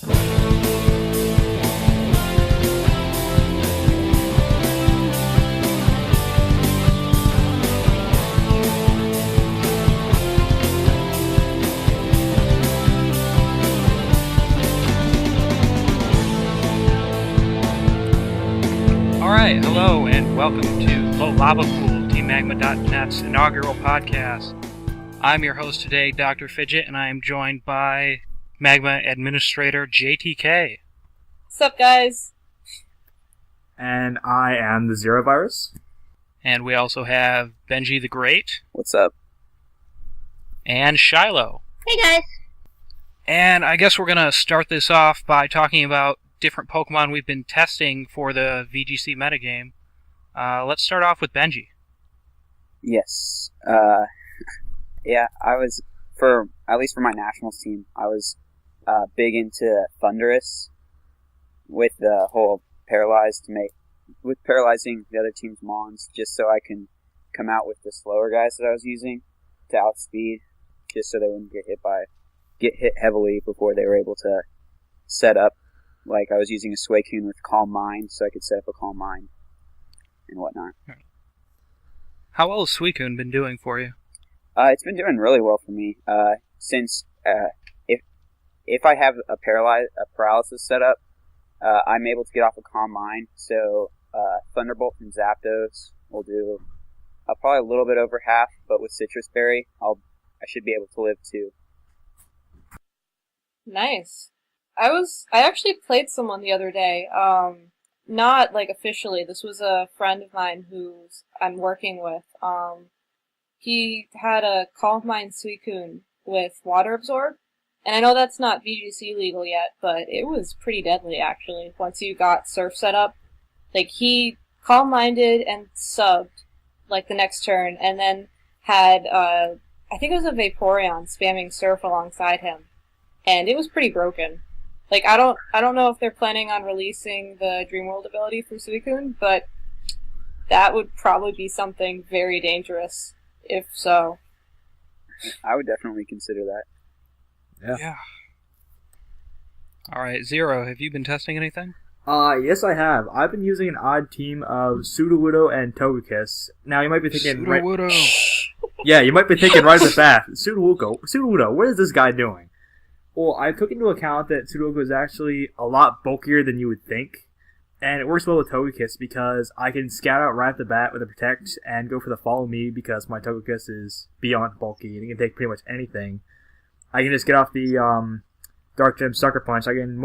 Alright, hello and welcome to Low Lava Pool, Team Magma.net's inaugural podcast. I'm your host today, Dr. Fidget, and I am joined by Magma Administrator JTK. What's up, guys? And I am the Zero Virus. And we also have Benji the Great. What's up? And Shiloh. Hey, guys. And I guess we're going to start this off by talking about different Pokemon we've been testing for the VGC metagame. Let's start off with Benji. Yes. Yeah, I was, at least for my nationals team, I was big into Thunderous with the whole paralyzing the other team's Mons, just so I can come out with the slower guys that I was using to outspeed, just so they wouldn't get hit heavily before they were able to set up. Like, I was using a Suicune with Calm Mind, so I could set up a Calm Mind and whatnot. How well has Suicune been doing for you? It's been doing really well for me. Since if I have a paralysis set up, I'm able to get off a Calm Mind. So Thunderbolt from Zapdos will do probably a little bit over half, but with Citrus Berry, I should be able to live too. Nice. I actually played someone the other day. Not like officially. This was a friend of mine who I'm working with. He had a Calm Mind Suicune with Water Absorb, and I know that's not VGC legal yet, but it was pretty deadly actually. Once you got Surf set up, like he Calm Minded and subbed like the next turn, and then had I think it was a Vaporeon spamming Surf alongside him, and it was pretty broken. Like, I don't know if they're planning on releasing the Dreamworld ability for Suicune, but that would probably be something very dangerous, if so. I would definitely consider that. Yeah. Alright, Zero, have you been testing anything? Yes I have. I've been using an odd team of Sudowoodo and Togekiss. Now you might be thinking... Sudowoodo! Yeah, you might be thinking right off the bat, Sudowoodo, what is this guy doing? Well, I took into account that Sudowoodo is actually a lot bulkier than you would think, and it works well with Togekiss because I can scout out right off the bat with a Protect and go for the Follow Me because my Togekiss is beyond bulky and it can take pretty much anything. I can just get off the Dark Gem Sucker Punch. I can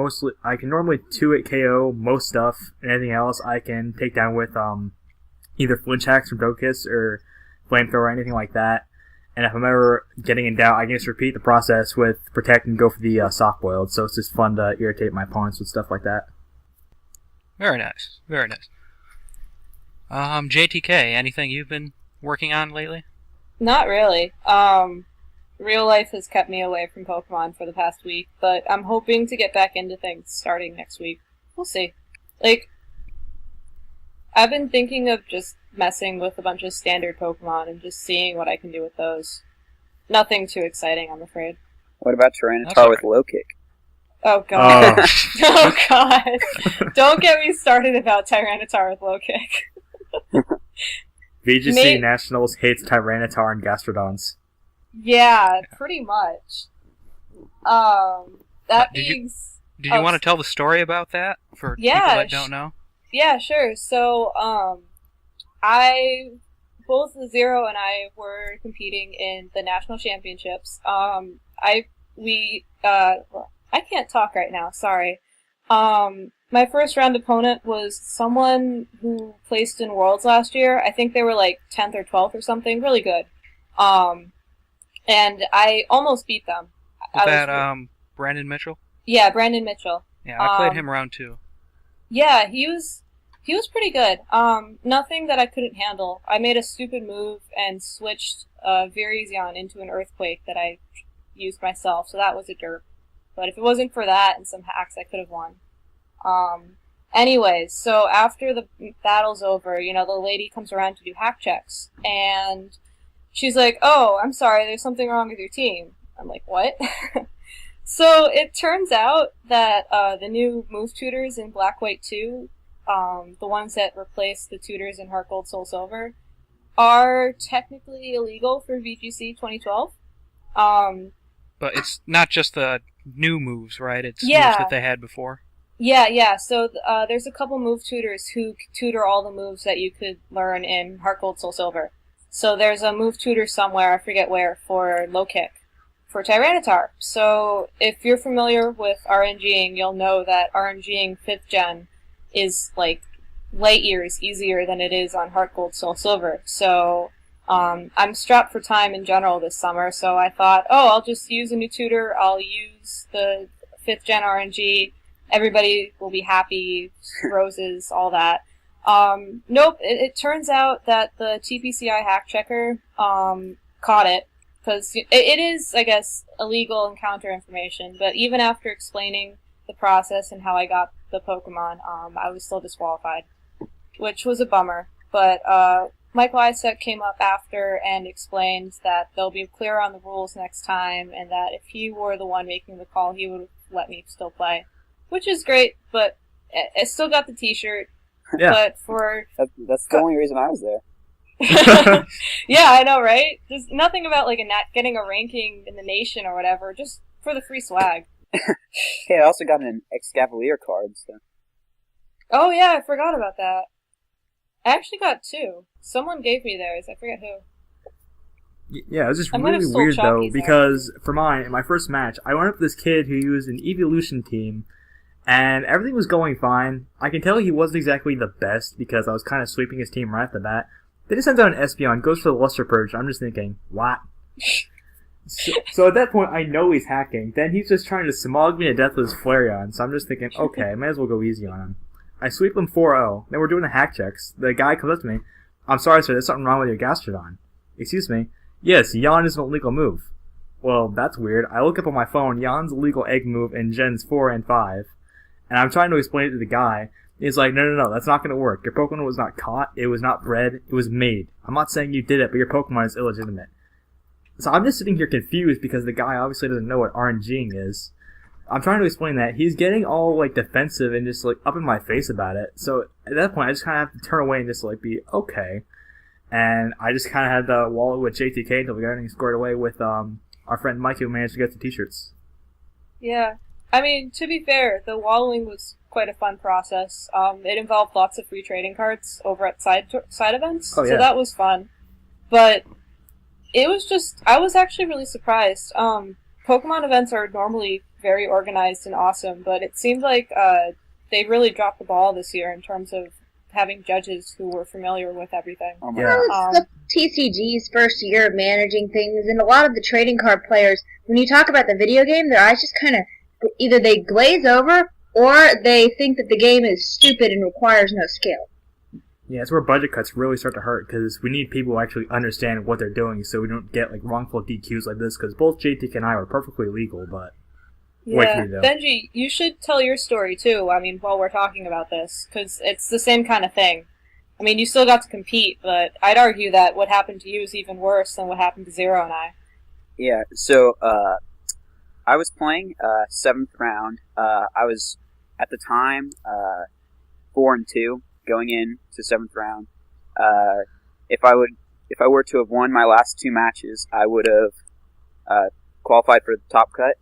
normally 2-hit KO most stuff, and anything else I can take down with either Flinch Hacks from Togekiss or Flamethrower or anything like that. And if I'm ever getting in doubt, I can just repeat the process with Protect and go for the Soft Boiled. So it's just fun to irritate my opponents with stuff like that. Very nice. Very nice. JTK, anything you've been working on lately? Not really. Real life has kept me away from Pokemon for the past week, but I'm hoping to get back into things starting next week. We'll see. Like, I've been thinking of just messing with a bunch of standard Pokemon and just seeing what I can do with those. Nothing too exciting, I'm afraid. What about Tyranitar with Low Kick? Oh god. Oh god. Don't get me started about Tyranitar with Low Kick. VGC Nationals hates Tyranitar and Gastrodons. Yeah, pretty much. Did you want to tell the story about that for people that don't know? Yeah, sure. So, both Zero and I were competing in the national championships. I can't talk right now, sorry. My first round opponent was someone who placed in Worlds last year. I think they were like 10th or 12th or something, really good. And I almost beat them. Was that Brandon Mitchell? Yeah, Brandon Mitchell. Yeah, I played him round 2. Yeah, he was pretty good. Nothing that I couldn't handle. I made a stupid move and switched Virizion into an Earthquake that I used myself, so that was a derp. But if it wasn't for that and some hacks, I could have won. Anyways, so after the battle's over, you know, the lady comes around to do hack checks, and she's like, "Oh, I'm sorry, there's something wrong with your team." I'm like, "What?" So it turns out that the new move tutors in Black White 2, the ones that replace the tutors in Heart Gold Soul Silver, are technically illegal for VGC 2012. But it's not just the new moves, right? It's moves Yeah. that they had before. Yeah. So there's a couple move tutors who tutor all the moves that you could learn in Heart Gold Soul Silver. So there's a move tutor somewhere, I forget where, for low kick, for Tyranitar. So if you're familiar with RNGing, you'll know that RNGing 5th gen is like light years easier than it is on Heart Gold Soul Silver. So I'm strapped for time in general this summer, so I thought, I'll just use a new tutor, I'll use the 5th gen RNG, everybody will be happy, roses, all that. Nope, it turns out that the TPCI hack checker caught it, because it is, I guess, illegal and counter information, but even after explaining the process and how I got the Pokemon, I was still disqualified, which was a bummer. But Michael Isaac came up after and explained that they'll be clear on the rules next time, and that if he were the one making the call, he would let me still play. Which is great, but I still got the t-shirt. Yeah. But for... That's the only reason I was there. Yeah, I know, right? There's nothing about like getting a ranking in the nation or whatever, just for the free swag. Hey, I also got an Excavalier card, so... Oh yeah, I forgot about that. I actually got 2. Someone gave me theirs, I forget who. Yeah, it was just I might have really stole weird though, Chalky's because for mine, in my first match, I went up with this kid who used an evolution team, and everything was going fine. I can tell he wasn't exactly the best, because I was kind of sweeping his team right off the bat. Then he sends out an Espeon, goes for the Luster Purge. I'm just thinking, what? So at that point, I know he's hacking. Then he's just trying to smog me to death with his Flareon, so I'm just thinking, okay, I might as well go easy on him. I sweep him 4-0. Then we're doing the hack checks. The guy comes up to me. I'm sorry, sir, there's something wrong with your Gastrodon. Excuse me. Yes, Yawn is an illegal move. Well, that's weird. I look up on my phone, Yawn's a legal egg move in Gens 4 and 5. And I'm trying to explain it to the guy. He's like, no, that's not going to work. Your Pokemon was not caught, it was not bred, it was made. I'm not saying you did it, but your Pokemon is illegitimate. So I'm just sitting here confused because the guy obviously doesn't know what RNGing is. I'm trying to explain that. He's getting all, like, defensive and just, like, up in my face about it. So at that point, I just kind of have to turn away and just, like, be okay. And I just kind of had to wallow with JTK until we got everything squared away with our friend Mike, who managed to get the t-shirts. Yeah. I mean, to be fair, the wallowing was quite a fun process. It involved lots of free trading cards over at side events, Oh, yeah. so that was fun. But it was just, I was actually really surprised. Pokemon events are normally very organized and awesome, but it seemed like they really dropped the ball this year in terms of having judges who were familiar with everything. Oh my Yeah. God. Well, it's the TCG's first year of managing things, and a lot of the trading card players, when you talk about the video game, their eyes just kind of, either they glaze over, or they think that the game is stupid and requires no skill. Yeah, it's where budget cuts really start to hurt, because we need people who actually understand what they're doing so we don't get, like, wrongful DQs like this, because both JTK and I were perfectly legal, but... Wait Yeah, for you, though. Benji, you should tell your story too, I mean, while we're talking about this, because it's the same kind of thing. I mean, you still got to compete, but I'd argue that what happened to you is even worse than what happened to Zero and I. Yeah, so, I was playing, 7th round. I was, at the time, 4-2, going in to 7th round. If I were to have won my last 2 matches, I would have, qualified for the top cut.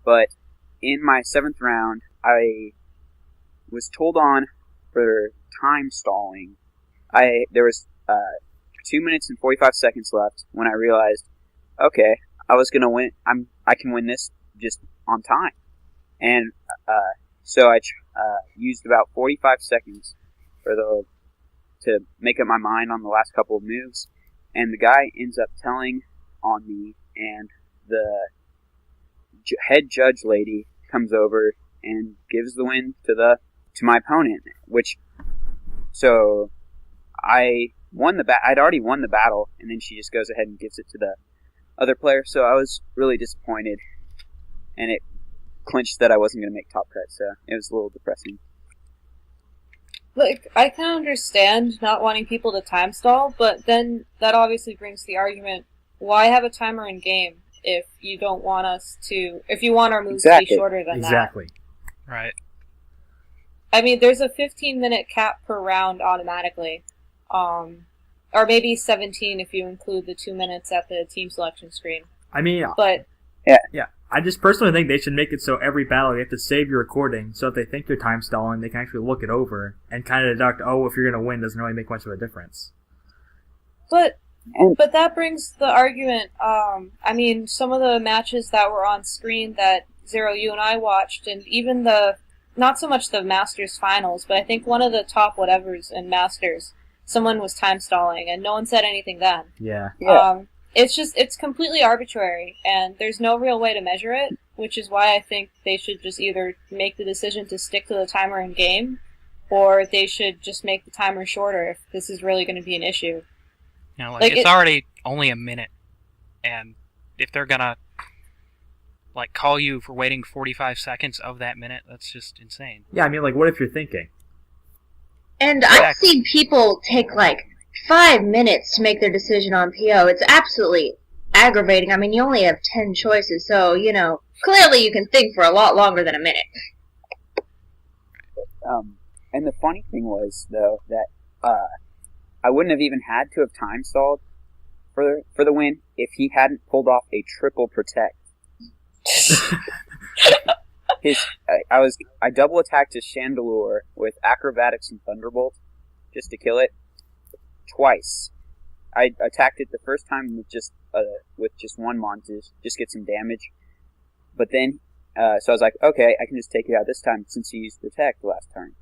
But in my 7th round, I was told on for time stalling. There was 2 minutes and 45 seconds left when I realized, okay, I was gonna win. I can win this just on time, and so I used about 45 seconds to make up my mind on the last couple of moves, and the guy ends up telling on me, and the head judge lady comes over and gives the win to my opponent, so I won I'd already won the battle, and then she just goes ahead and gives it to the other player, so I was really disappointed, and it clinched that I wasn't going to make top cut, so it was a little depressing. Like, I can understand not wanting people to time stall, but then that obviously brings the argument, why have a timer in game? if you don't want us to, if you want our moves to Exactly. be shorter than Exactly. Right. that. I mean, there's a 15-minute cap per round automatically. Or maybe 17 if you include the 2 minutes at the team selection screen. I mean, But yeah. I just personally think they should make it so every battle you have to save your recording, so if they think you're time stalling, they can actually look it over and kind of deduct, oh, if you're going to win, doesn't really make much of a difference. But that brings the argument. I mean, some of the matches that were on screen that Zero, you and I watched, and even not so much the Masters finals, but I think one of the top whatevers in Masters, someone was time stalling, and no one said anything then. Yeah. Yeah. It's completely arbitrary, and there's no real way to measure it, which is why I think they should just either make the decision to stick to the timer in game, or they should just make the timer shorter if this is really going to be an issue. You know, Like, it's already only a minute, and if they're gonna call you for waiting 45 seconds of that minute, that's just insane. Yeah, I mean, what if you're thinking? And I've seen people take 5 minutes to make their decision on PO. It's absolutely aggravating. I mean, you only have 10 choices, so, clearly you can think for a lot longer than a minute. And the funny thing was, though, that I wouldn't have even had to have time stalled for the win if he hadn't pulled off a triple protect. I double attacked his Chandelure with Acrobatics and Thunderbolt just to kill it twice. I attacked it the first time with just one Montage, just get some damage. But then, so I was like, okay, I can just take it out this time since he used Protect last turn.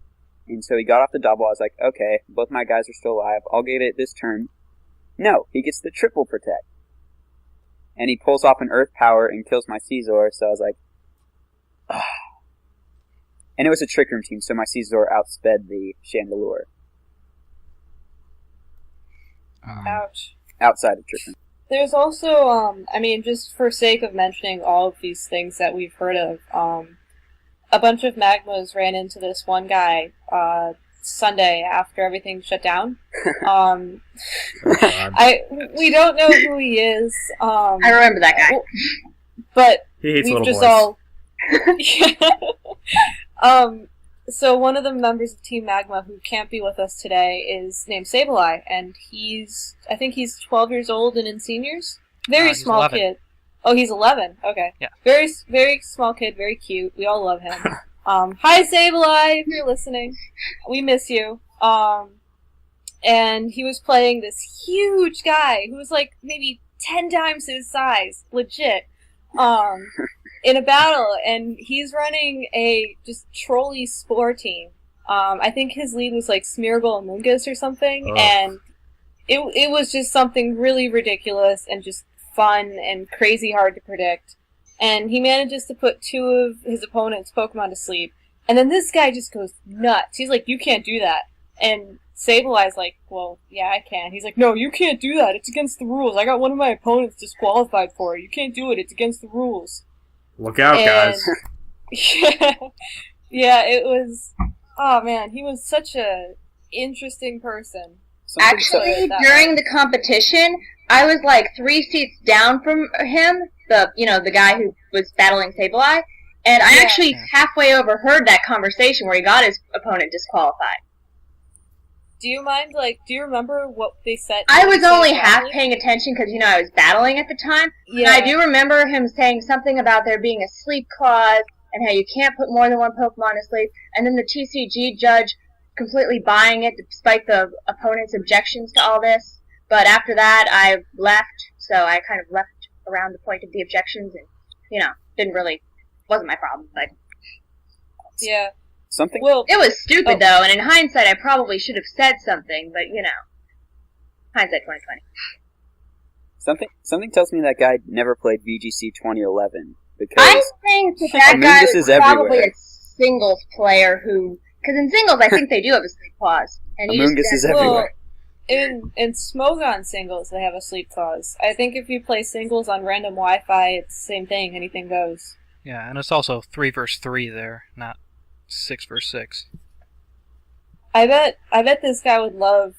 And so he got off the double. I was like, okay, both my guys are still alive. I'll get it this turn. No, he gets the triple Protect. And he pulls off an Earth Power and kills my Caesar, so I was like, ah. And it was a Trick Room team, so my Caesar outsped the Chandelure. Ouch. Outside of Trick Room. There's also, just for sake of mentioning all of these things that we've heard of, a bunch of Magmas ran into this one guy Sunday after everything shut down. We don't know who he is. I remember that guy. But He hates we've little just boys. all. So one of the members of Team Magma who can't be with us today is named Sableye, and I think he's 12 years old and in seniors. Very He's small 11. kid. Oh, he's 11. Okay. Yeah. Very, very small kid. Very cute. We all love him. Hi, Sableye, if you're listening. We miss you. And he was playing this huge guy who was maybe 10 times his size. Legit. In a battle, and he's running a just trolley spore team. I think his lead was Smeargle Amoonguss or something, and it was just something really ridiculous and just fun and crazy hard to predict. And he manages to put 2 of his opponent's Pokemon to sleep, and then this guy just goes nuts. He's like, "You can't do that," and Sableye's like, "Well, yeah, I can." He's like, "No, you can't do that. It's against the rules. I got one of my opponents disqualified for it. You can't do it. It's against the rules." Look out, guys. Yeah, it was. Oh man, he was such a interesting person. Actually, during the competition, I was 3 seats down from him, the guy who was battling Sableye, and I actually halfway overheard that conversation where he got his opponent disqualified. Do you mind, do you remember what they said? I was only half paying attention because, I was battling at the time. Yeah. And I do remember him saying something about there being a sleep clause and how you can't put more than one Pokemon to sleep. And then the TCG judge completely buying it despite the opponent's objections to all this. But after that, I left, so I kind of left around the point of the objections and, wasn't my problem. But yeah. Something? Well, it was stupid, though, and in hindsight, I probably should have said something, but, hindsight 2020. Something tells me that guy never played VGC 2011, because I think that guy Amoonguss was is probably everywhere. a singles player who... Because in singles, I think they do have a sleep clause. And you Amoonguss just is everywhere. in Smogon singles, they have a sleep clause. I think if you play singles on random Wi-Fi, it's the same thing. Anything goes. Yeah, and it's also 3 versus 3 there, not 6 versus 6. I bet this guy would love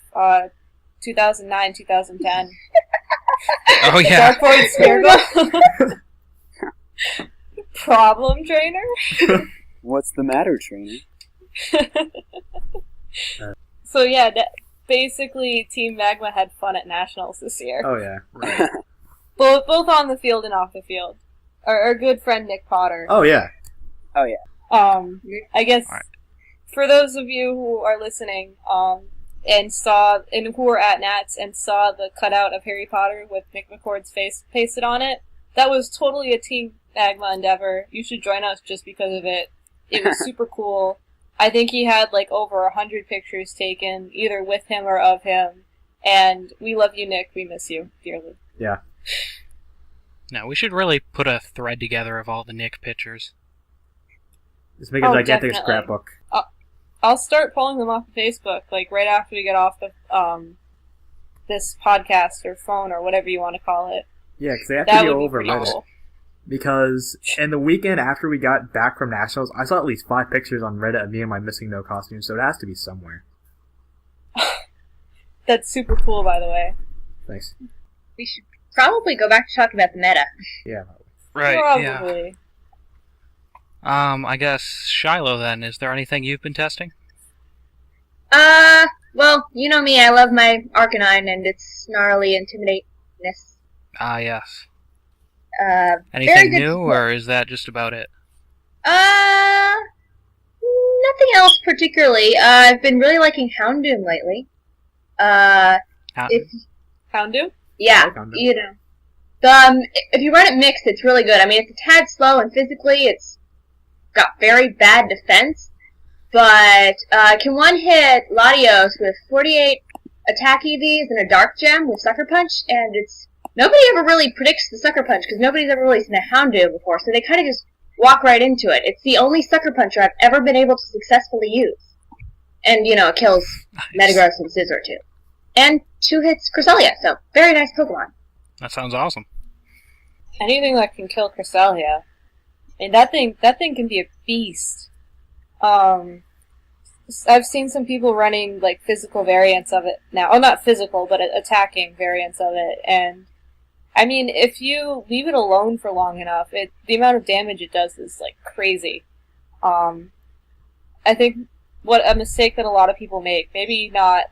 2009, 2010. Oh yeah. Dark Void Smeargle. Problem Trainer. What's the matter, trainer? So yeah, basically Team Magma had fun at Nationals this year. Oh yeah. Right. Both on the field and off the field. Our good friend Nick Potter. Oh yeah. Oh yeah. I guess Alright. for those of you who are listening, and who were at Nats and saw the cutout of Harry Potter with Nick McCord's face pasted on it, that was totally a Team Magma endeavor. You should join us just because of it. It was super cool. I think he had like over 100 pictures taken, either with him or of him. And we love you, Nick. We miss you dearly. Yeah. No, we should really put a thread together of all the Nick pictures. Just make a gigantic definitely. scrapbook. I'll start pulling them off of Facebook, like right after we get off of this podcast or phone or whatever you want to call it. Yeah, because they have That to would go be over pretty Reddit. cool. Because in the weekend after we got back from Nationals, I saw at least 5 pictures on Reddit of me in my missing no costume, so it has to be somewhere. That's super cool, by the way. Thanks. We should probably go back to talking about the meta. Yeah. Right, yeah. Probably. I guess, Shiloh then, is there anything you've been testing? Well, you know me, I love my Arcanine and its snarly intimidatingness. Ah, yes. Very Anything good new, support. or is that just about it? Nothing else particularly. I've been really liking Houndoom lately. How- Houndoom? Yeah, I like Houndoom. you know. If you run it mixed, it's really good. I mean, it's a tad slow, and physically it's got very bad defense, but can one-hit Latios with 48 attack EVs and a Dark Gem with Sucker Punch, and nobody ever really predicts the Sucker Punch, because nobody's ever really seen a Houndoom before, so they kind of just walk right into it. It's the only Sucker Puncher I've ever been able to successfully use. And, you know, it kills Nice. Metagross and Scizor, too. And 2 hits Cresselia, so very nice Pokemon. That sounds awesome. Anything that can kill Cresselia. And that thing can be a beast. I've seen some people running, like, physical variants of it now. Oh, not physical, but attacking variants of it. And, I mean, if you leave it alone for long enough, the amount of damage it does is, like, crazy. I think what a mistake that a lot of people make, maybe not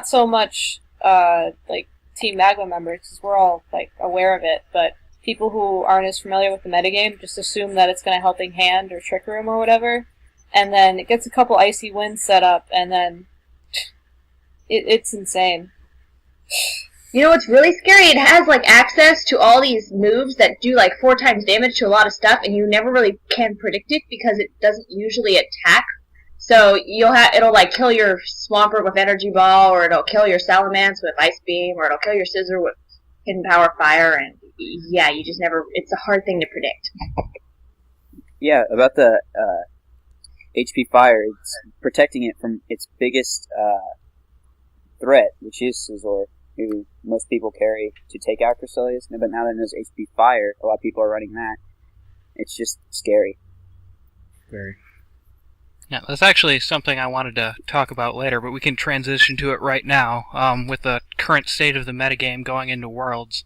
so much, like, Team Magma members, because we're all, like, aware of it, but people who aren't as familiar with the metagame just assume that it's going to Helping Hand or Trick Room or whatever, and then it gets a couple icy winds set up, and then it's insane. You know what's really scary? It has, like, access to all these moves that do, like, 4 times damage to a lot of stuff, and you never really can predict it because it doesn't usually attack. So it'll, like, kill your Swampert with Energy Ball, or it'll kill your Salamence with Ice Beam, or it'll kill your Scizor with Hidden Power Fire, and yeah, you just never, it's a hard thing to predict. Yeah, about the HP Fire, it's protecting it from its biggest threat, which is Scizor, who most people carry to take out Cresselia. But now that there's HP Fire, a lot of people are running that. It's just scary. Very. Yeah, that's actually something I wanted to talk about later, but we can transition to it right now. With the current state of the metagame going into Worlds,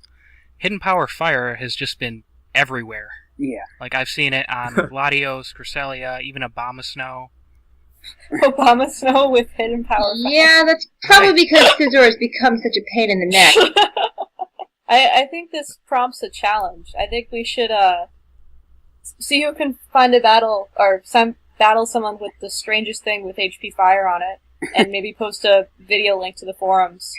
Hidden Power Fire has just been everywhere. Yeah. Like, I've seen it on Latios, Cresselia, even Abomasnow. Abomasnow with Hidden Power. Yeah, that's probably because Scizor has become such a pain in the neck. I think this prompts a challenge. I think we should see who can find a battle, or battle someone with the strangest thing with HP Fire on it, and maybe post a video link to the forums,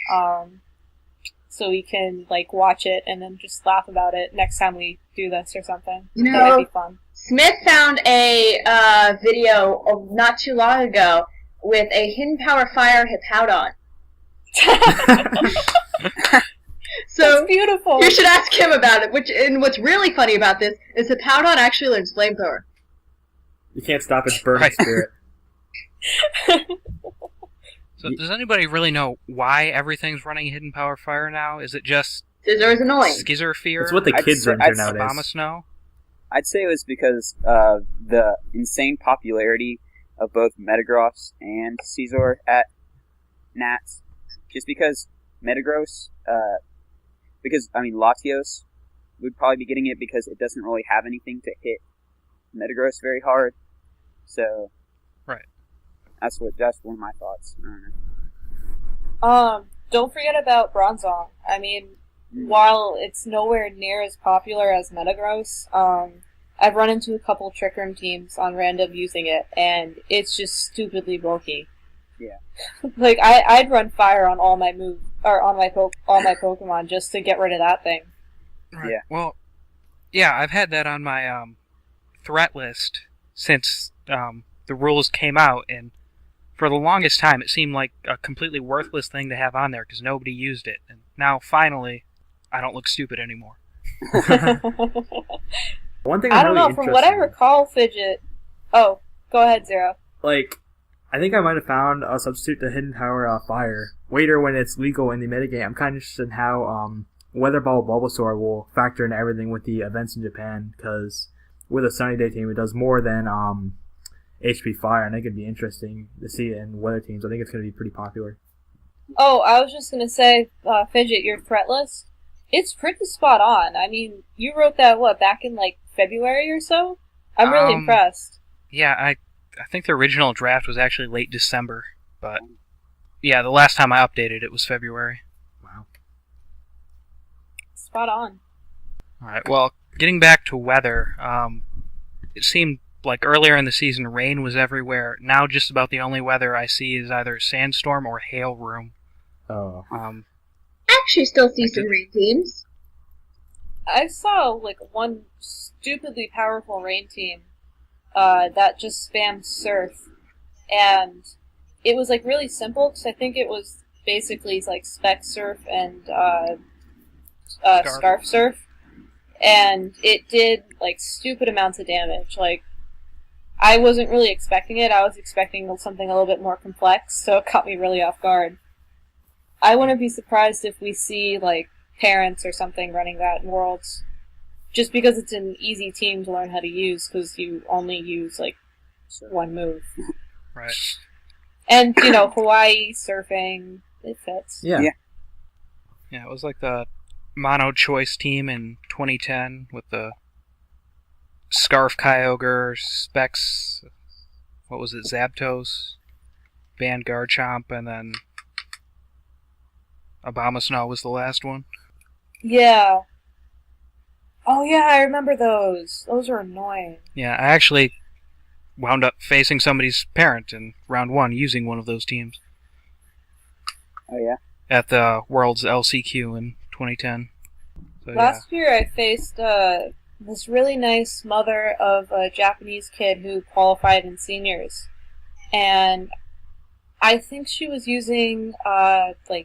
so we can, like, watch it and then just laugh about it next time we do this or something. You That might know, be fun. Smith found a video of not too long ago with a Hidden Power Fire Hippowdon. So That's beautiful. you should ask him about it. And what's really funny about this is Hippowdon actually learns Flamethrower. You can't stop its burning Right. spirit. So, does anybody really know why everything's running Hidden Power Fire now? Is it just Scizor is annoying. Skizzer Fear? It's what the I'd kids say- are into I'd- nowadays. Abomasnow? I'd say it was because of the insane popularity of both Metagross and Scizor at Nats. Just because Metagross because, Latios would probably be getting it because it doesn't really have anything to hit Metagross very hard. So, right. That's one of my thoughts. I don't know. Don't forget about Bronzong. While it's nowhere near as popular as Metagross, I've run into a couple Trick Room teams on random using it, and it's just stupidly bulky. Yeah. Like I'd run fire on all my all my Pokemon just to get rid of that thing. Right. Yeah. Well, yeah, I've had that on my threat list since the rules came out, and for the longest time it seemed like a completely worthless thing to have on there because nobody used it. And now, finally, I don't look stupid anymore. One thing I don't really know, from what I recall, Fidget... Oh, go ahead, Zero. Like, I think I might have found a substitute to Hidden Power Fire later when it's legal in the metagame. I'm kind of interested in how Weather Ball Bulbasaur will factor into everything with the events in Japan, because with a Sunny Day team, it does more than HP Fire, and I think it'd be interesting to see it in weather teams. I think it's going to be pretty popular. Oh, I was just going to say, Fidget, your threat list, it's pretty spot on. You wrote that, back in, February or so? I'm really impressed. Yeah, I think the original draft was actually late December, but yeah, the last time I updated it was February. Wow. Spot on. Alright, well, getting back to weather, it seemed like earlier in the season rain was everywhere. Now just about the only weather I see is either sandstorm or hail room. Oh. I actually still see some rain teams. I saw, one stupidly powerful rain team that just spammed Surf, and it was, really simple, because I think it was basically, Spec Surf and Scarf Surf, and it did, stupid amounts of damage. I wasn't really expecting it. I was expecting something a little bit more complex, so it caught me really off guard. I wouldn't be surprised if we see, parents or something running that in Worlds. Just because it's an easy team to learn how to use, because you only use, one move. Right. And, Hawaii, surfing, it fits. Yeah. Yeah, it was like the mono choice team in 2010 with the Scarf Kyogre, Specs, what was it, Zapdos, Vanguard Chomp, and then Abomasnow was the last one. Yeah. Oh yeah, I remember those. Those are annoying. Yeah, I actually wound up facing somebody's parent in round 1 using one of those teams. Oh yeah? At the World's LCQ in 2010. So, Last year I faced this really nice mother of a Japanese kid who qualified in seniors. And I think she was using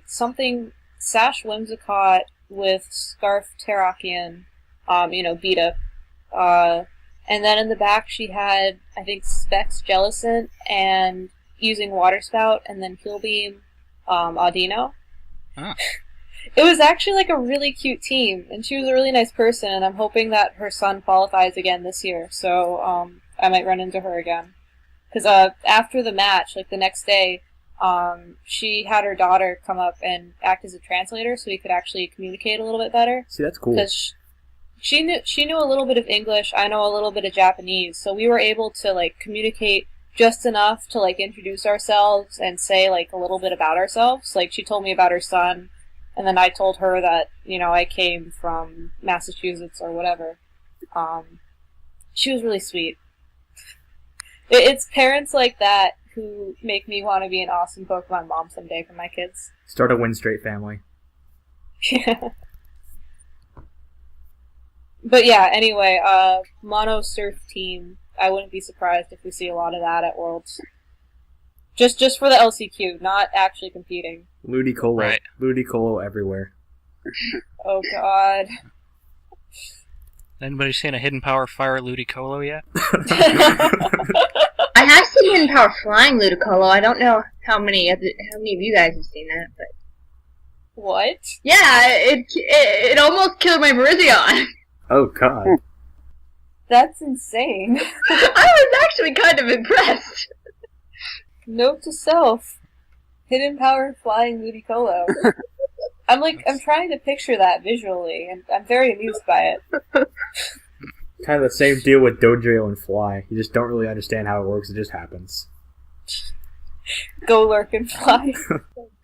something Sash Whimsicott with Scarf Terrakion, Beta. And then in the back she had, I think, Specs Jellicent and using Water Spout and then Heal Beam Audino. Ah. It was actually a really cute team, and she was a really nice person, and I'm hoping that her son qualifies again this year, so I might run into her again. Because after the match, the next day, she had her daughter come up and act as a translator so we could actually communicate a little bit better. See, that's cool. Because she knew a little bit of English, I know a little bit of Japanese, so we were able to communicate just enough to introduce ourselves and say a little bit about ourselves. She told me about her son, and then I told her that I came from Massachusetts or whatever. She was really sweet. It's parents like that who make me want to be an awesome Pokemon mom someday for my kids. Start a Win Straight family. Yeah. But yeah, anyway, Mono Surf team, I wouldn't be surprised if we see a lot of that at Worlds. Just for the LCQ, not actually competing. Ludicolo. Right. Ludicolo everywhere. Oh god. Anybody seen a Hidden Power Fire Ludicolo yet? I have seen Hidden Power Flying Ludicolo. I don't know how many of you guys have seen that, but What? yeah, it almost killed my Virizion. Oh, God. That's insane. I was actually kind of impressed. Note to self. Hidden Power Flying Ludicolo. I'm trying to picture that visually, and I'm very amused by it. Kind of the same deal with Dojo and Fly. You just don't really understand how it works. It just happens. Go lurk and fly.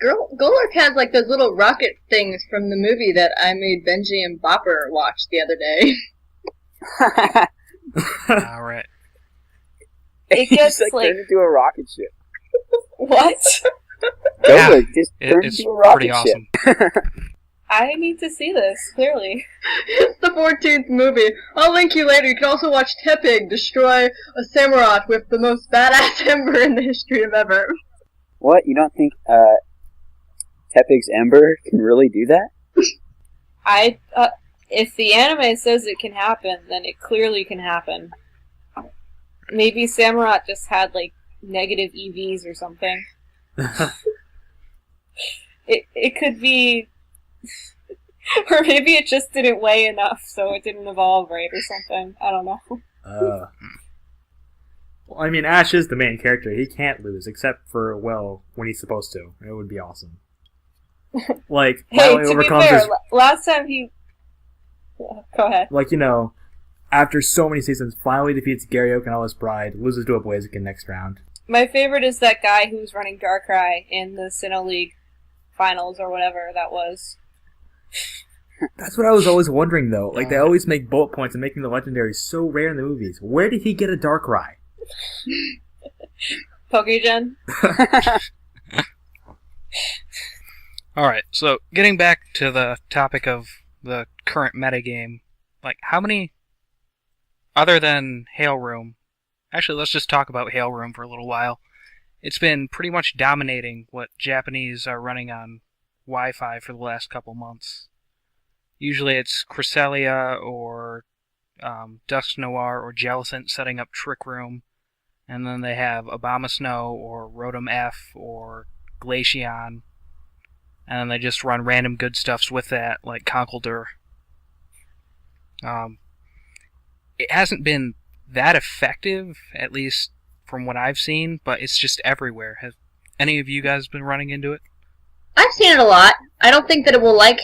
Golurk has like those little rocket things from the movie that I made Benji and Bopper watch the other day. All right. It gets just, like turned into a rocket ship. what? Golurk just turned It's into a rocket pretty ship. awesome. I need to see this clearly. It's the 14th movie. I'll link you later. You can also watch Tepig destroy a Samurott with the most badass ember in the history of ever. What? You don't think Tepig's Ember can really do that? If the anime says it can happen, then it clearly can happen. Maybe Samurott just had like negative EVs or something. It could be, or maybe it just didn't weigh enough, so it didn't evolve right or something. I don't know. Well, I mean, Ash is the main character. He can't lose, except for, well, when he's supposed to. It would be awesome. Like, Hey, finally to be overcomes fair, his... last time he... Go ahead. Like, you know, after so many seasons, finally defeats Garyoke and all his pride, loses to a Blaziken next round. My favorite is that guy who was running Darkrai in the Sinnoh League finals or whatever that was. That's what I was always wondering, though. Like, they always make bullet points and making the legendaries so rare in the movies. Where did he get a Darkrai? Pokegen? Alright, so getting back to the topic of the current metagame, like, how many, other than Hail Room, actually, let's just talk about Hail Room for a little while. It's been pretty much dominating what Japanese are running on Wi-Fi for the last couple months. Usually it's Cresselia or Dusk Noir or Jellicent setting up Trick Room, and then they have Abomasnow or Rotom F or Glaceon, and then they just run random good stuffs with that, like Conkeldurr. It hasn't been that effective, at least from what I've seen, but it's just everywhere. Have any of you guys been running into it? I've seen it a lot. I don't think that it will like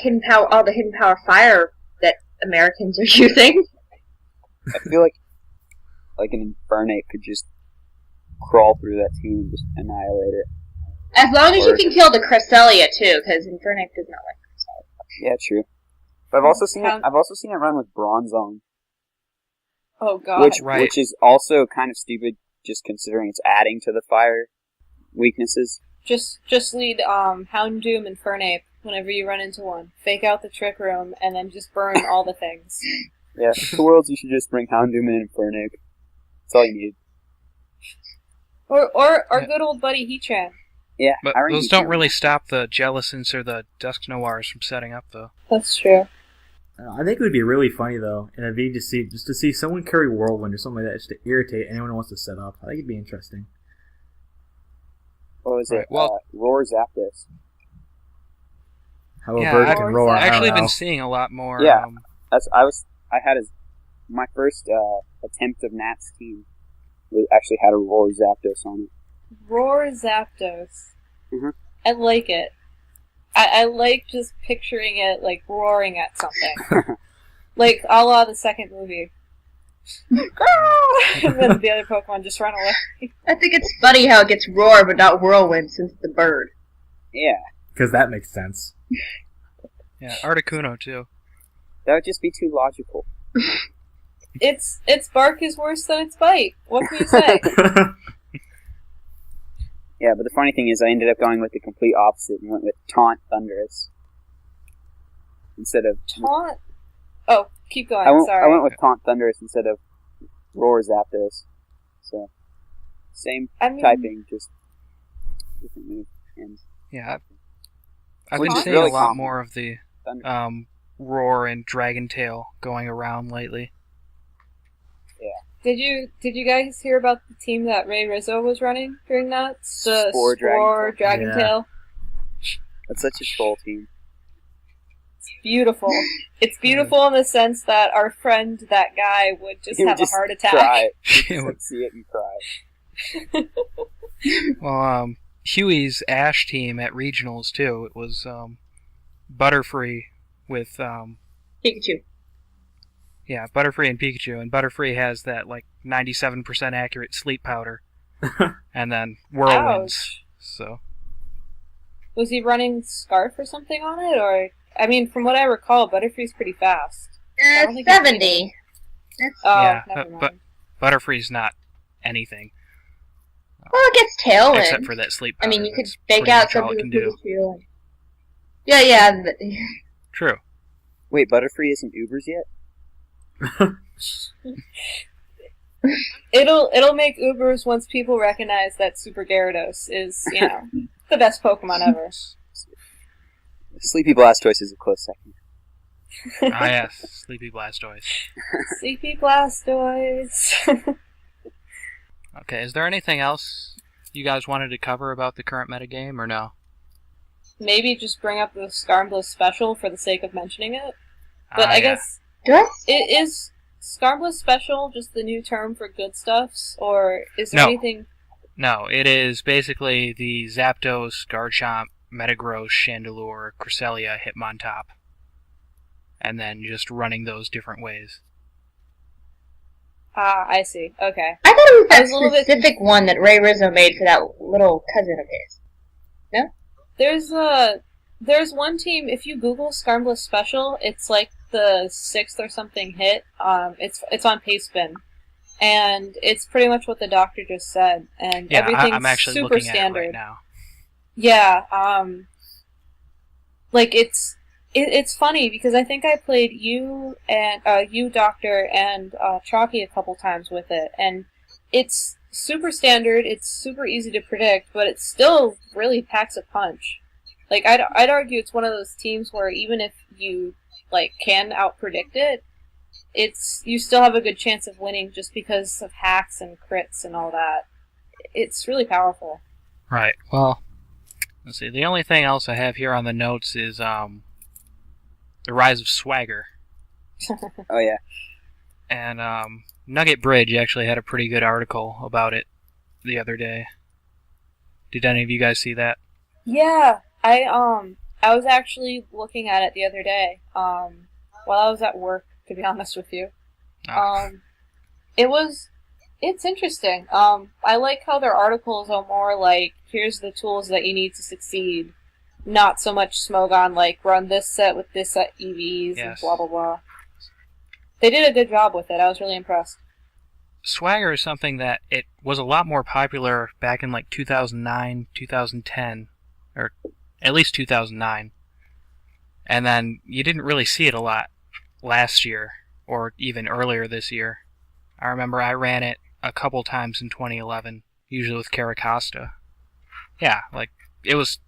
all the hidden power fire that Americans are using. I feel like an Infernape could just crawl through that team and just annihilate it. As long as you can kill the Cresselia too, because Infernape does not like Cresselia. Yeah, true. But I've also seen it run with Bronzong, Oh god. which is also kind of stupid, just considering it's adding to the fire weaknesses. Just lead Houndoom and Fernape whenever you run into one. Fake out the Trick Room and then just burn all the things. Yeah, to Worlds you should just bring Houndoom and Infernape. That's all you need. Or our good old buddy Heatran. Yeah, But I those don't really stop the Jellicents or the Dusk Noirs from setting up, though. That's true. I think it would be really funny, though, in a V to see someone carry Whirlwind or something like that just to irritate anyone who wants to set up. I think it'd be interesting. What was Right, it? well- Roar Zapdos. How a Yeah, bird I've can roar. I've I've actually I don't been know. seeing a lot more. Yeah. I had my first attempt of Nats team actually had a Roar Zapdos on it. Roar Zapdos. Mhm. I like it. I like just picturing it like roaring at something. Like a la the second movie. And then the other Pokemon just run away. I think it's funny how it gets roar but not whirlwind since it's the bird. Yeah, Because that makes sense. Yeah, Articuno, too. that would just be too logical. Its bark is worse than its bite. What can you say? Yeah, but the funny thing is I ended up going with the complete opposite and went with Taunt Thundurus. Instead of... Taunt? Oh, keep going, I sorry. went with Taunt Thundurus instead of Roar Zapdos. So, same typing, just different move. And Yeah, I've Which been is seeing really a lot common. more of the Thunder. Roar and Dragon Tail going around lately. Did you guys hear about the team that Ray Rizzo was running during that? The Spore Spore Dragon Yeah. Tail. That's such a troll team. It's beautiful. It's beautiful in the sense that our friend, that guy, would just You have just a heart attack. Cry. You just like, see it and cry. Well, Huey's Ash team at regionals too. It was Butterfree with Pikachu. yeah, Butterfree and Pikachu, and Butterfree has that like 97% accurate sleep powder, and then Whirlwinds. Ouch. So Was he running Scarf or something on it, or I mean, from what I recall, Butterfree's pretty fast. I don't think it's 70. Oh, yeah, never mind. but Butterfree's not anything Well, it gets Tailwind. except for that sleep I powder. mean, you could That's fake pretty out much all something it with can do. Pikachu. Yeah. True. Wait, Butterfree isn't Ubers yet? It'll make Ubers once people recognize that Super Gyarados is, the best Pokemon ever. Sleepy Blastoise is a close second. Ah, yes, Sleepy Blastoise. Sleepy Blastoise. Okay, is there anything else you guys wanted to cover about the current metagame, or no? Maybe just bring up the Skarmbless special for the sake of mentioning it. But Ah, I yeah. guess is Skarmbless special just the new term for good stuffs, or is there No. anything? No, it is basically the Zapdos, Garchomp, Metagross, Chandelure, Cresselia, Hitmontop. And then just running those different ways. Ah, I see. Okay. I thought it was I that was a little bit specific one that Ray Rizzo made for that little cousin of his. There's one team. If you Google Skarmbless special, it's like the 6th or something hit. It's on Pastebin, and it's pretty much what the doctor just said. And Yeah, everything's I'm actually super looking standard. at it right now. Yeah. Like it's funny because I think I played you Doctor and Chalky a couple times with it, and it's super standard. It's super easy to predict, but it still really packs a punch. Like I'd argue it's one of those teams where even if you can outpredict it, you still have a good chance of winning just because of hacks and crits and all that. It's really powerful. Right. Well, let's see. The only thing else I have here on the notes is the rise of Swagger. Oh, yeah. And Nugget Bridge actually had a pretty good article about it the other day. Did any of you guys see that? Yeah, I was actually looking at it the other day, while I was at work, to be honest with you. Oh. It's interesting. I like how their articles are more like, here's the tools that you need to succeed, not so much Smogon like, run this set with this set EVs and Yes. blah blah blah. They did a good job with it. I was really impressed. Swagger is something that it was a lot more popular back in 2009, 2010, or at least 2009. And then you didn't really see it a lot last year, or even earlier this year. I remember I ran it a couple times in 2011, usually with Caracosta. Yeah, it was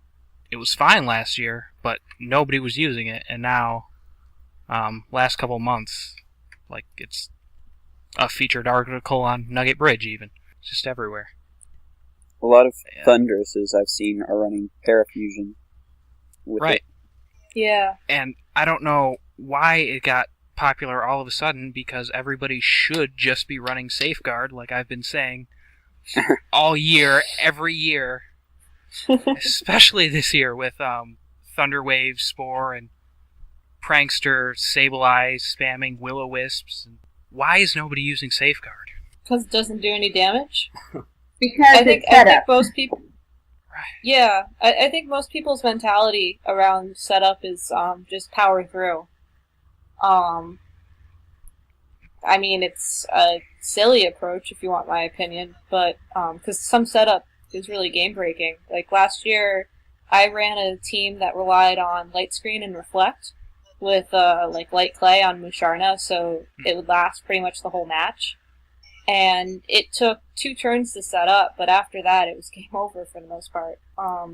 fine last year, but nobody was using it, and now, last couple months, it's a featured article on Nugget Bridge even. It's just everywhere. A lot of Yeah. Thunderuses I've seen are running Parafusion with Right. it. Yeah. And I don't know why it got popular all of a sudden, because everybody should just be running Safeguard, like I've been saying, all year, every year. Especially this year with Thunderwave, Spore, and Prankster, Sableye spamming Will-O-Wisps. Why is nobody using Safeguard? Because it doesn't do any damage. Because I think it's setup. most people. Right. Yeah, I think most people's mentality around setup is just power through. I mean, it's a silly approach if you want my opinion, but because some setup is really game breaking. Like last year, I ran a team that relied on Light Screen and Reflect with Light Clay on Musharna, so it would last pretty much the whole match. And it took 2 turns to set up, but after that, it was game over for the most part. I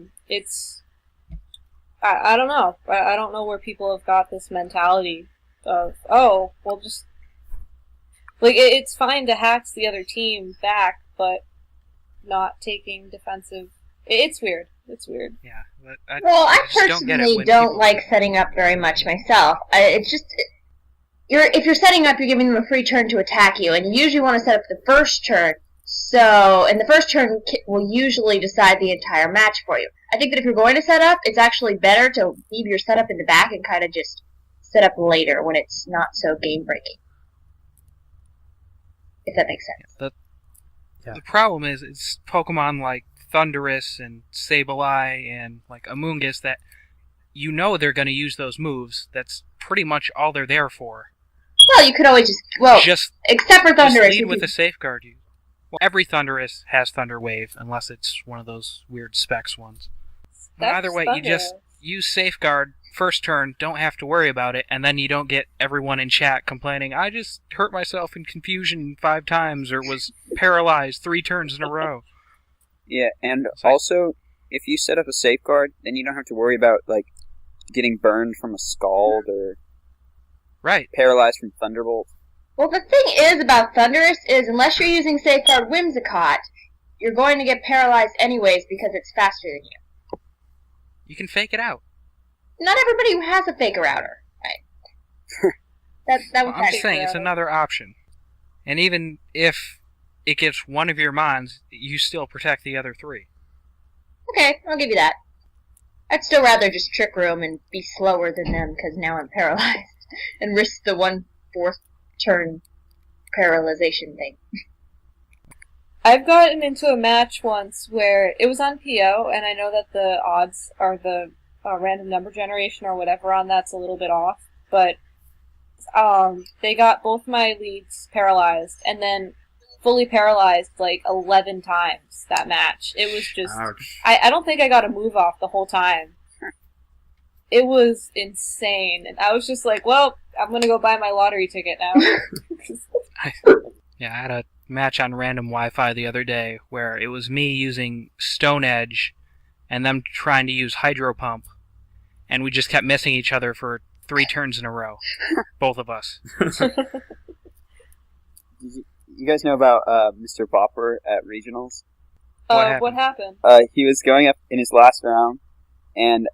don't know. I don't know where people have got this mentality of, oh, well, just it's fine to hack the other team back, but not taking defensive. It's weird. It's weird. Yeah. But I just don't get it personally when don't people- like setting up very much myself. It's just if you're setting up, you're giving them a free turn to attack you, and you usually want to set up the first turn So, and the first turn will usually decide the entire match for you. I think that if you're going to set up, it's actually better to leave your setup in the back and kind of just set up later when it's not so game-breaking. If that makes sense. The problem is, it's Pokemon like Thundurus and Sableye and like Amoonguss that you know they're going to use those moves. That's pretty much all they're there for. Well, you could always except for Thundurus. Just lead with a safeguard. Well, every Thundurus has Thunder Wave, unless it's one of those weird specs ones. Either way, you just use Safeguard first turn, don't have to worry about it, and then you don't get everyone in chat complaining, I just hurt myself in confusion 5 times, or was paralyzed 3 turns in a row. Yeah, and also, if you set up a Safeguard, then you don't have to worry about, like, getting burned from a Scald, or paralyzed from Thunderbolt. Well, the thing is about Thundurus is, unless you're using Safeguard Whimsicott, you're going to get paralyzed anyways because it's faster than you. You can fake it out. Not everybody has a Faker Outer, right? I'm saying it's another option. And even if it gets one of your mons, you still protect the other 3. Okay, I'll give you that. I'd still rather just Trick Room and be slower than them because now I'm paralyzed and risk the 1/4 turn paralyzation thing. I've gotten into a match once where it was on PO, and I know that the odds are the random number generation or whatever on that's a little bit off, but they got both my leads paralyzed, and then fully paralyzed like 11 times that match. It was just... I don't think I got a move off the whole time. It was insane, and I was just like, well, I'm gonna go buy my lottery ticket now. I had a match on random Wi-Fi the other day where it was me using Stone Edge and them trying to use Hydro Pump, and we just kept missing each other for 3 turns in a row. Both of us. You guys know about Mr. Bopper at Regionals? What happened? He was going up in his last round, and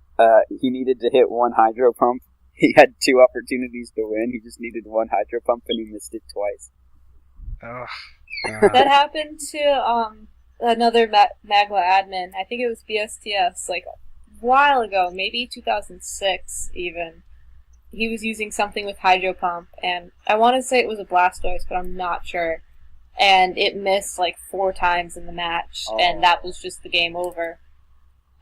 he needed to hit 1 Hydro Pump. He had 2 opportunities to win. He just needed 1 Hydro Pump, and he missed it twice. That happened to another Magma admin. I think it was BSTS, like a while ago, maybe 2006 even. He was using something with Hydro Pump, and I want to say it was a Blastoise, but I'm not sure. And it missed like 4 times in the match, and that was just the game over.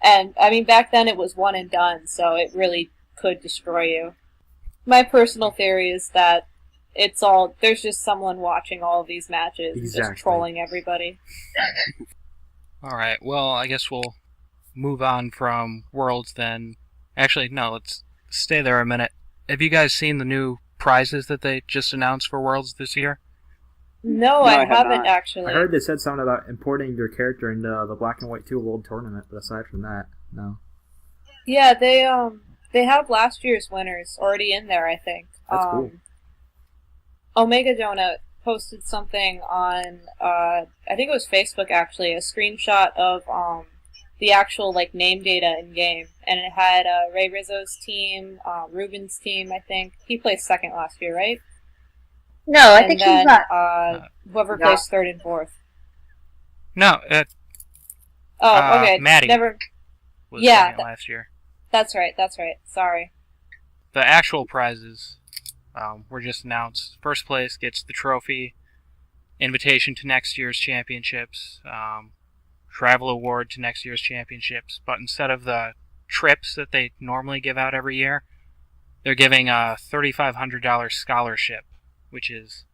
And, I mean, back then it was one and done, so it really could destroy you. My personal theory is that there's just someone watching all of these matches and just trolling everybody. Alright, well, I guess we'll move on from Worlds then. Actually, no, let's stay there a minute. Have you guys seen the new prizes that they just announced for Worlds this year? No, I haven't actually. I heard they said something about importing your character into the Black and White 2 World Tournament, but aside from that, no. Yeah, they have last year's winners already in there, I think. That's cool. Omega Donut posted something on, I think it was Facebook actually, a screenshot of the actual like name data in game, and it had Ray Rizzo's team, Ruben's team, I think. He placed second last year, right? No, I think he's not. Whoever placed 3rd and 4th. No. Okay. Maddie never. Was second last year. That's right. Sorry. The actual prizes were just announced. First place gets the trophy, invitation to next year's championships, travel award to next year's championships. But instead of the trips that they normally give out every year, they're giving a $3,500 scholarship, which is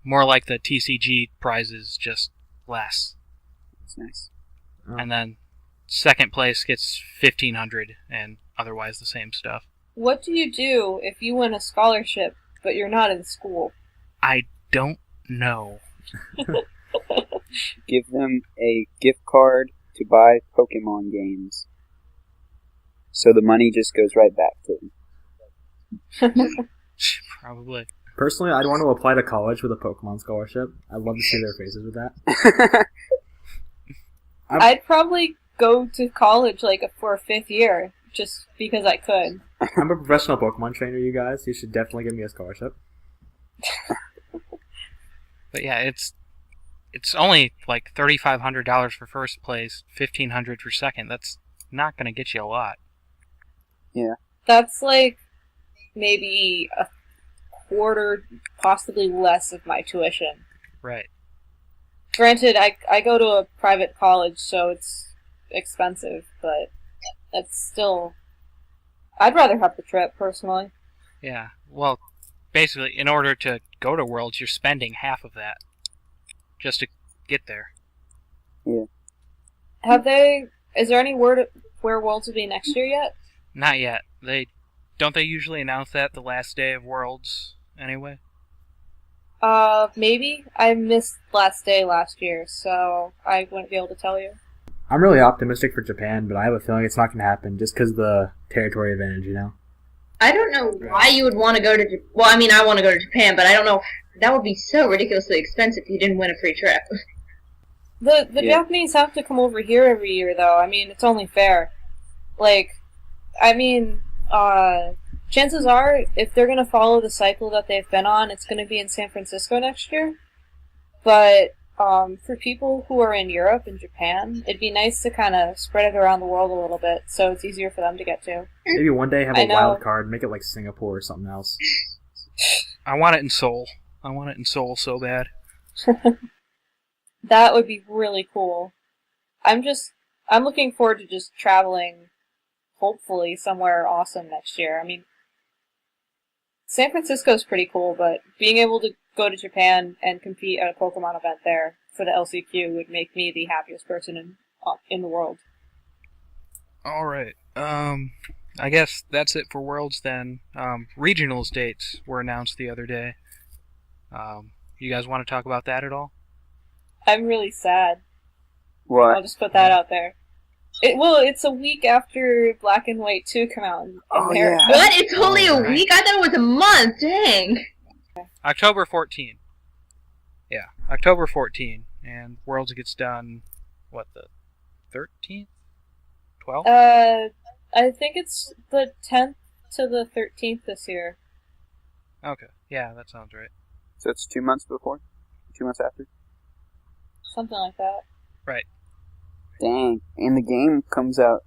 more like the TCG prizes, just less. That's nice. Oh. And then second place gets $1,500 and otherwise the same stuff. What do you do if you win a scholarship but you're not in school? I don't know. Give them a gift card to buy Pokemon games. So the money just goes right back to them. Probably. Personally, I'd want to apply to college with a Pokemon scholarship. I'd love to see their faces with that. I'd probably go to college for a 5th year, just because I could. I'm a professional Pokemon trainer, you guys. You should definitely give me a scholarship. But yeah, it's it's only like $3,500 for first place, $1,500 for second. That's not going to get you a lot. Yeah. That's like maybe a quarter, possibly less of my tuition. Right. Granted, I go to a private college, so it's expensive, but it's still... I'd rather have the trip, personally. Yeah. Well, basically, in order to go to Worlds, you're spending half of that just to get there. Yeah. Is there any word where Worlds will be next year yet? Not yet. Don't they usually announce that the last day of Worlds anyway? Maybe. I missed last day last year, so I wouldn't be able to tell you. I'm really optimistic for Japan, but I have a feeling it's not going to happen just because of the territory advantage, you know? I don't know why you would want to go to well, I mean, I want to go to Japan, but I don't know. That would be so ridiculously expensive if you didn't win a free trip. The Japanese have to come over here every year, though. I mean, it's only fair. Like, I mean, chances are, if they're going to follow the cycle that they've been on, it's going to be in San Francisco next year. But for people who are in Europe and Japan, it'd be nice to kind of spread it around the world a little bit, so it's easier for them to get to. Maybe one day have a wild card, make it like Singapore or something else. I want it in Seoul. I want it in Seoul so bad. That would be really cool. I'm looking forward to just traveling, hopefully, somewhere awesome next year. I mean, San Francisco's pretty cool, but being able to go to Japan and compete at a Pokemon event there for the LCQ would make me the happiest person in the world. Alright. I guess that's it for Worlds then. Regionals dates were announced the other day. You guys want to talk about that at all? I'm really sad. What? I'll just put that out there. It's a week after Black and White 2 come out in America. Yeah. What? It's only a week? I thought it was a month. Dang. October 14. Yeah, October 14. And Worlds gets done, what, the 13th? 12th? I think it's the 10th to the 13th this year. Okay, yeah, that sounds right. So it's 2 months before? 2 months after? Something like that. Right. Dang. And the game comes out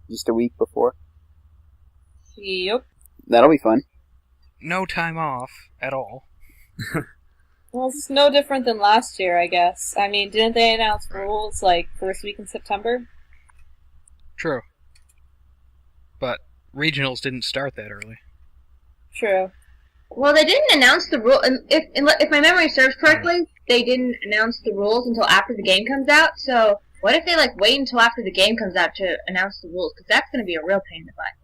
just a week before? Yep. That'll be fun. No time off at all. Well, it's no different than last year, I guess. I mean, didn't they announce rules, like, first week in September? True. But regionals didn't start that early. True. Well, they didn't announce the rule. If my memory serves correctly, they didn't announce the rules until after the game comes out. So, what if they wait until after the game comes out to announce the rules? Because that's going to be a real pain in the butt.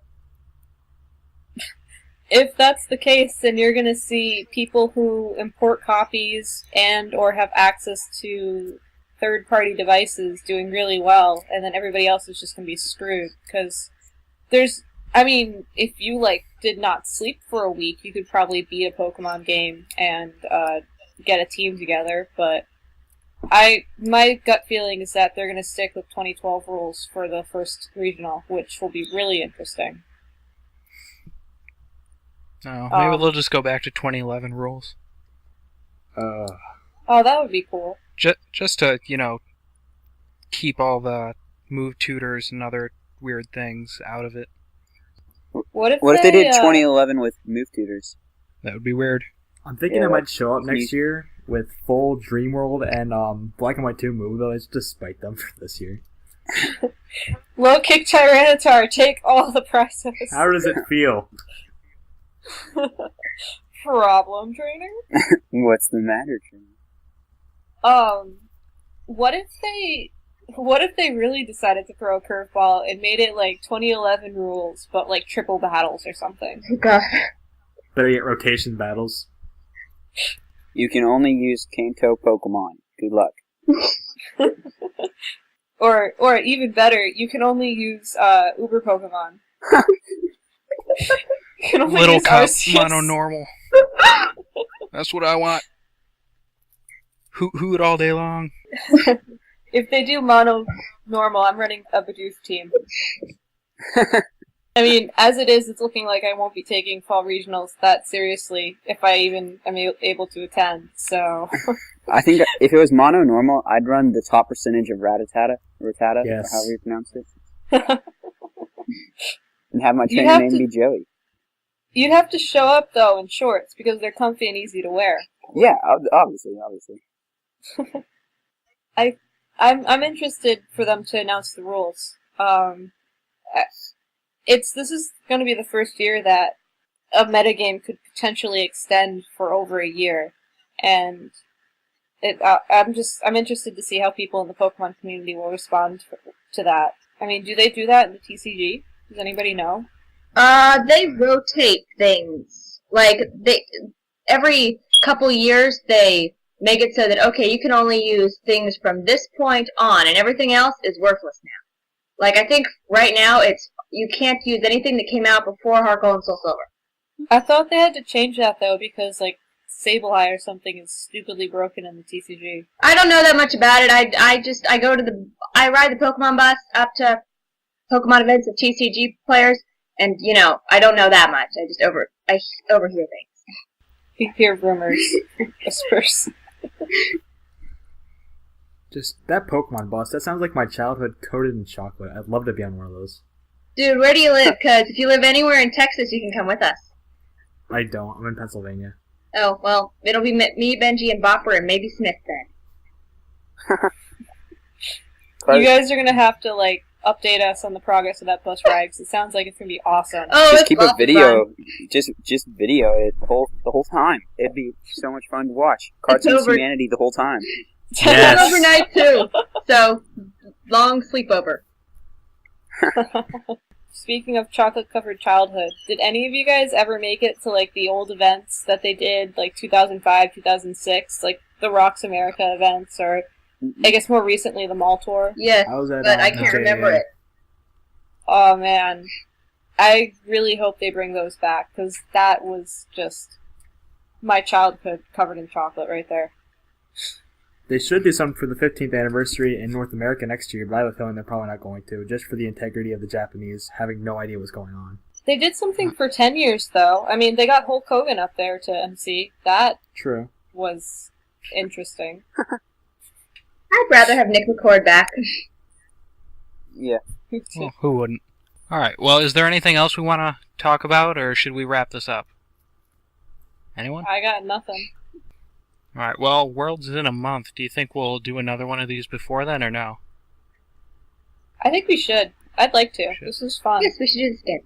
If that's the case, then you're going to see people who import copies and or have access to third-party devices doing really well, and then everybody else is just going to be screwed. Because if you, did not sleep for a week, you could probably beat a Pokemon game and get a team together, but my gut feeling is that they're going to stick with 2012 rules for the first regional, which will be really interesting. No, maybe they'll just go back to 2011 rules. Oh, that would be cool. Just to, keep all the move tutors and other weird things out of it. What if they did 2011 with move tutors? That would be weird. I'm thinking it might show up next year with full Dream World and Black and White 2 move, though it's just spite them for this year. Low kick Tyranitar, take all the prizes. How does it feel? Problem, trainer? What's the matter, trainer? What if they really decided to throw a curveball and made it 2011 rules, but triple battles or something? Oh, God. Better get rotation battles. You can only use Kanto Pokemon. Good luck. Or even better, you can only use Uber Pokemon. You can only Little use Cup, Arceus. Mono Normal. That's what I want. Hoot all day long. If they do Mono Normal, I'm running a Bidoof team. I mean, as it is, it's looking like I won't be taking fall regionals that seriously if I even am able to attend. So I think if it was mono normal, I'd run the top percentage of Rattata, Yes. or however you pronounce it, and have my You'd trainer have name to- be Joey. you'd have to show up though in shorts because they're comfy and easy to wear. Yeah, obviously. I'm interested for them to announce the rules. This is going to be the first year that a metagame could potentially extend for over a year, and I'm interested to see how people in the Pokemon community will respond to that. I mean, do they do that in the TCG? Does anybody know? They rotate things. Like, every couple years, they make it so that, okay, you can only use things from this point on, and everything else is worthless now. Like, I think right now you can't use anything that came out before Heart Gold and Soul Silver. I thought they had to change that though because like Sableye or something is stupidly broken in the TCG. I don't know that much about it. I ride the Pokemon bus up to Pokemon events of TCG players, and, I don't know that much. I overhear things. You hear rumors, whispers. Just that Pokemon bus, that sounds like my childhood coated in chocolate. I'd love to be on one of those. Dude, where do you live? Because if you live anywhere in Texas, you can come with us. I don't. I'm in Pennsylvania. Oh, well, it'll be me, Benji, and Bopper, and maybe Smith then. You guys are gonna have to like update us on the progress of that bus ride because it sounds like it's gonna be awesome. Oh, Just it's keep lots a of video. fun. Just video it the whole time. It'd be so much fun to watch. Cartoon over. Humanity the whole time. Yes. It's overnight, too. So, long sleepover. Speaking of chocolate-covered childhood, did any of you guys ever make it to like the old events that they did, like 2005, 2006, like the Rocks America events, or I guess more recently the Mall Tour? Yes, I was at, but I can't remember it. Oh man, I really hope they bring those back because that was just my childhood covered in chocolate right there. They should do something for the 15th anniversary in North America next year, but I have a feeling they're probably not going to, just for the integrity of the Japanese having no idea what's going on. They did something for 10 years though. I mean, they got Hulk Hogan up there to MC. That True. was interesting. I'd rather have Nick McCord back. Yeah. Well, who wouldn't? Alright, well, is there anything else we want to talk about, or should we wrap this up? Anyone? I got nothing. Alright, well, Worlds is in a month. Do you think we'll do another one of these before then, or no? I think we should. I'd like to. Should. This is fun. Yes, we should do this again.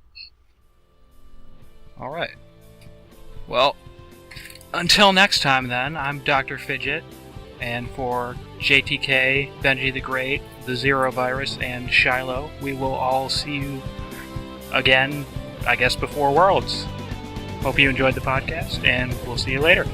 Alright. Well, until next time then, I'm Dr. Fidget, and for JTK, Benji the Great, the Zero Virus, and Shiloh, we will all see you again, I guess, before Worlds. Hope you enjoyed the podcast, and we'll see you later.